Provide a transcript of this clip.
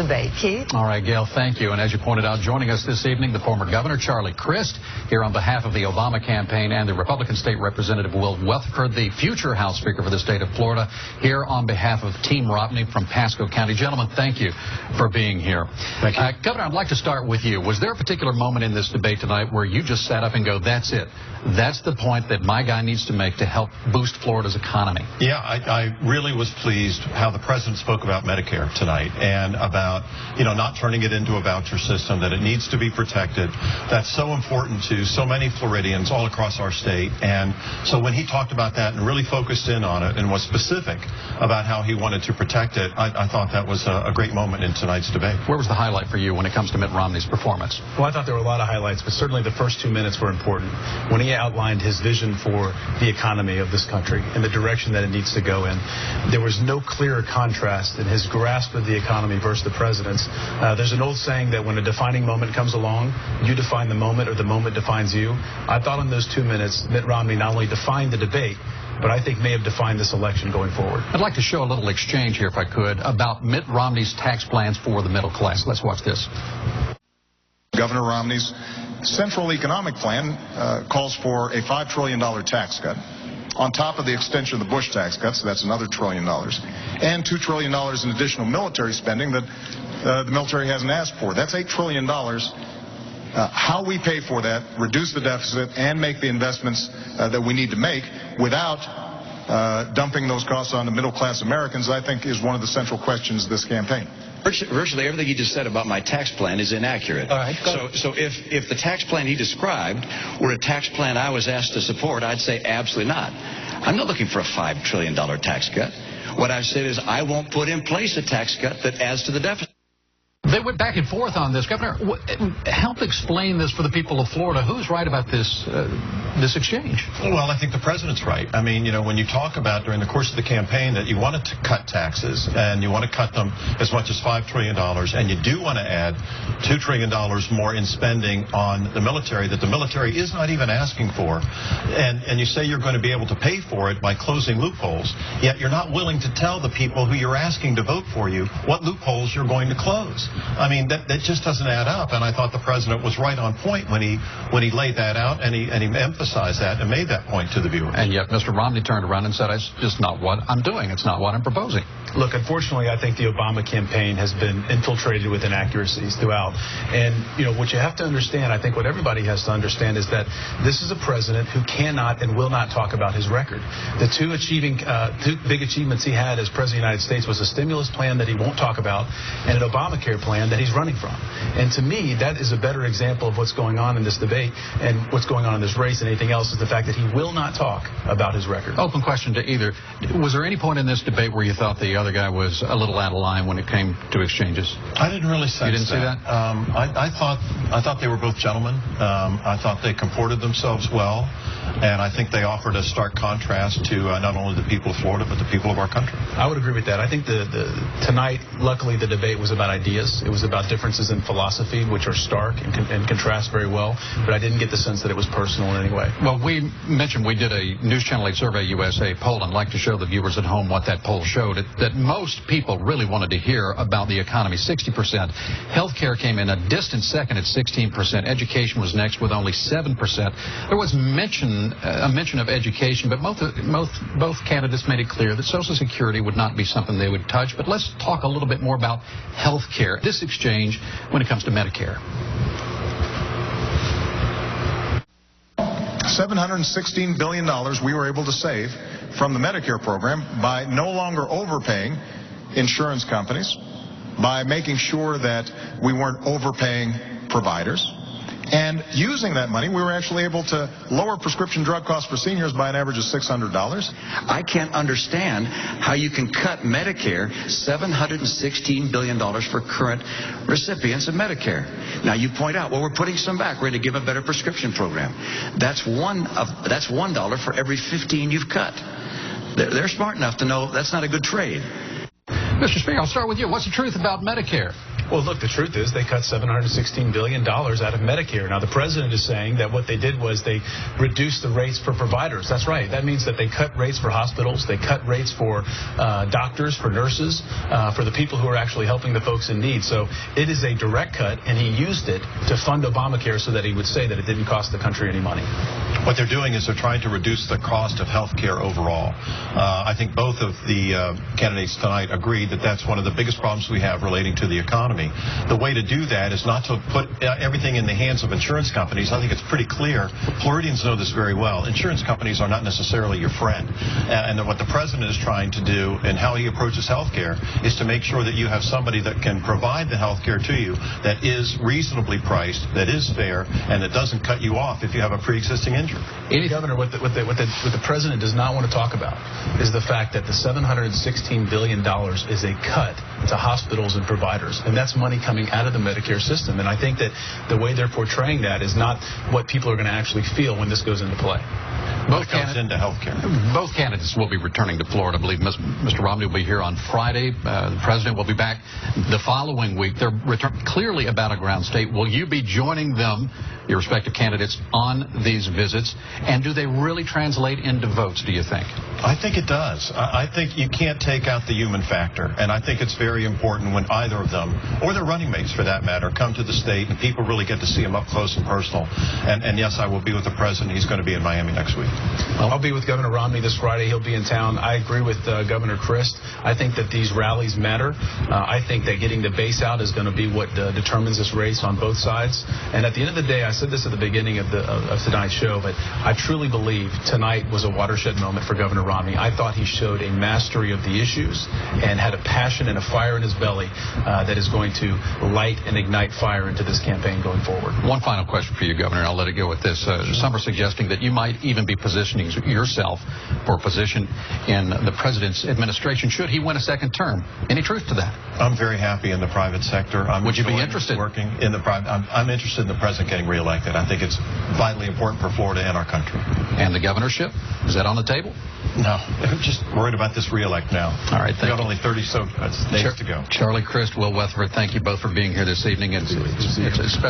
debate. Keith? All right, Gail, thank you. And as you pointed out, joining us this evening, the former governor, Charlie Crist, here on behalf of the Obama campaign, and the Republican state representative, Will Weatherford, the future House Speaker for the state of Florida, here on behalf of Team Romney from Pasco County. Gentlemen, thank you for being here. Thank you. Governor, I'd like to start with you. Was there a particular moment in this debate tonight where you just sat up and go, that's it? That's the point that my guy needs to make to help boost Florida's economy? Yeah, I really was pleased how the president spoke about Medicare tonight and about, not turning it into a voucher system, that it needs to be protected. That's so important to so many Floridians all across our state. And so when he talked about that and really focused in on it and was specific about how he wanted to protect it, I thought that was a great moment in tonight's debate. Where was the highlight for you when it comes to Mitt Romney's performance? Well, I thought there were a lot of highlights, but certainly the first 2 minutes were important. When he outlined his vision for the economy of this country and the direction that it needs to go in, there was no clearer contrast in his grasp of the economy versus the president's. There's an old saying that when a defining moment comes along, you define the moment or the moment defines you. I thought in those 2 minutes, Mitt Romney not only defined the debate, but I think may have defined this election going forward. I'd like to show a little exchange here, if I could, about Mitt Romney's tax plans for the middle class. Let's watch this. Governor Romney's central economic plan calls for a $5 trillion tax cut. On top of the extension of the Bush tax cuts, that's another $1 trillion, and $2 trillion in additional military spending that the military hasn't asked for. That's $8 trillion. How we pay for that, reduce the deficit, and make the investments that we need to make without dumping those costs on the middle-class Americans, I think is one of the central questions of this campaign. Virtually everything he just said about my tax plan is inaccurate. All right, so if the tax plan he described were a tax plan I was asked to support, I'd say absolutely not. I'm not looking for a $5 trillion tax cut. What I've said is I won't put in place a tax cut that adds to the deficit. They went back and forth on this. Governor, help explain this for the people of Florida. Who's right about this this exchange? Well, I think the president's right. I mean, when you talk about during the course of the campaign that you wanted to cut taxes and you want to cut them as much as $5 trillion, and you do want to add $2 trillion more in spending on the military that the military is not even asking for, and you say you're going to be able to pay for it by closing loopholes, yet you're not willing to tell the people who you're asking to vote for you what loopholes you're going to close. I mean, that just doesn't add up, and I thought the president was right on point when he laid that out, and he emphasized that and made that point to the viewers. And yet Mr. Romney turned around and said, it's just not what I'm doing. It's not what I'm proposing. Look, unfortunately, I think the Obama campaign has been infiltrated with inaccuracies throughout. And, what you have to understand, I think what everybody has to understand is that this is a president who cannot and will not talk about his record. The two big achievements he had as president of the United States was a stimulus plan that he won't talk about and an Obamacare plan that he's running from. And to me, that is a better example of what's going on in this debate and what's going on in this race than anything else is the fact that he will not talk about his record. Open question to either. Was there any point in this debate where you thought the other guy was a little out of line when it came to exchanges? I didn't really sense that. You didn't see that? I thought they were both gentlemen. I thought they comported themselves well, and I think they offered a stark contrast to not only the people of Florida but the people of our country. I would agree with that. I think tonight, luckily, the debate was about ideas. It was about differences in philosophy, which are stark and contrast very well, but I didn't get the sense that it was personal in any way. Well, we mentioned we did a News Channel 8 Survey USA poll, and I'd like to show the viewers at home what that poll showed, that most people really wanted to hear about the economy, 60%. Healthcare came in a distant second at 16%. Education was next with only 7%. There was a mention of education, but both candidates made it clear that Social Security would not be something they would touch. But let's talk a little bit more about healthcare. This exchange when it comes to Medicare. $716 billion we were able to save from the Medicare program by no longer overpaying insurance companies, by making sure that we weren't overpaying providers. And using that money, we were actually able to lower prescription drug costs for seniors by an average of $600. I can't understand how you can cut Medicare $716 billion for current recipients of Medicare. Now, you point out, well, we're putting some back. We're going to give a better prescription program. That's $1 for every 15 you've cut. They're smart enough to know that's not a good trade. Mr. Speaker, I'll start with you. What's the truth about Medicare? Well, look, the truth is they cut $716 billion out of Medicare. Now, the president is saying that what they did was they reduced the rates for providers. That's right. That means that they cut rates for hospitals. They cut rates for doctors, for nurses, for the people who are actually helping the folks in need. So it is a direct cut, and he used it to fund Obamacare so that he would say that it didn't cost the country any money. What they're doing is they're trying to reduce the cost of health care overall. I think both of the candidates tonight agreed that that's one of the biggest problems we have relating to the economy. The way to do that is not to put everything in the hands of insurance companies. I think it's pretty clear. Floridians know this very well. Insurance companies are not necessarily your friend. And what the president is trying to do and how he approaches health care is to make sure that you have somebody that can provide the health care to you that is reasonably priced, that is fair, and that doesn't cut you off if you have a pre-existing injury. Governor, what the president does not want to talk about is the fact that the $716 billion is a cut to hospitals and providers, and that's money coming out of the Medicare system. And I think that the way they're portraying that is not what people are going to actually feel when this goes into play. Both into healthcare. Both candidates will be returning to Florida. I believe Mr. Romney will be here on Friday. The president will be back the following week. They're clearly a battleground state. Will you be joining them, your respective candidates, on these visits? And do they really translate into votes, do you think? I think it does. I think you can't take out the human factor. And I think it's very important when either of them, or their running mates for that matter, come to the state and people really get to see them up close and personal. And yes, I will be with the president. He's going to be in Miami next week. I'll be with Governor Romney this Friday. He'll be in town. I agree with Governor Crist. I think that these rallies matter. I think that getting the base out is going to be what determines this race on both sides. And at the end of the day, I said this at the beginning of tonight's show, but I truly believe tonight was a watershed moment for Governor Romney. I thought he showed a mastery of the issues and had a passion and a fire in his belly that is going to light and ignite fire into this campaign going forward. One final question for you, Governor, and I'll let it go with this. Some are suggesting that you might even be positioning yourself for a position in the president's administration should he win a second term. Any truth to that? I'm very happy in the private sector. Would you be interested? Working in the private. I'm interested in the president getting reelected. I think it's vitally important for Florida and our country. And the governorship? Is that on the table? No. I'm just worried about this reelect now. All right. We've got only 30 days to go. Charlie Crist, Will Weatherford, thank you both for being here this evening. It's a special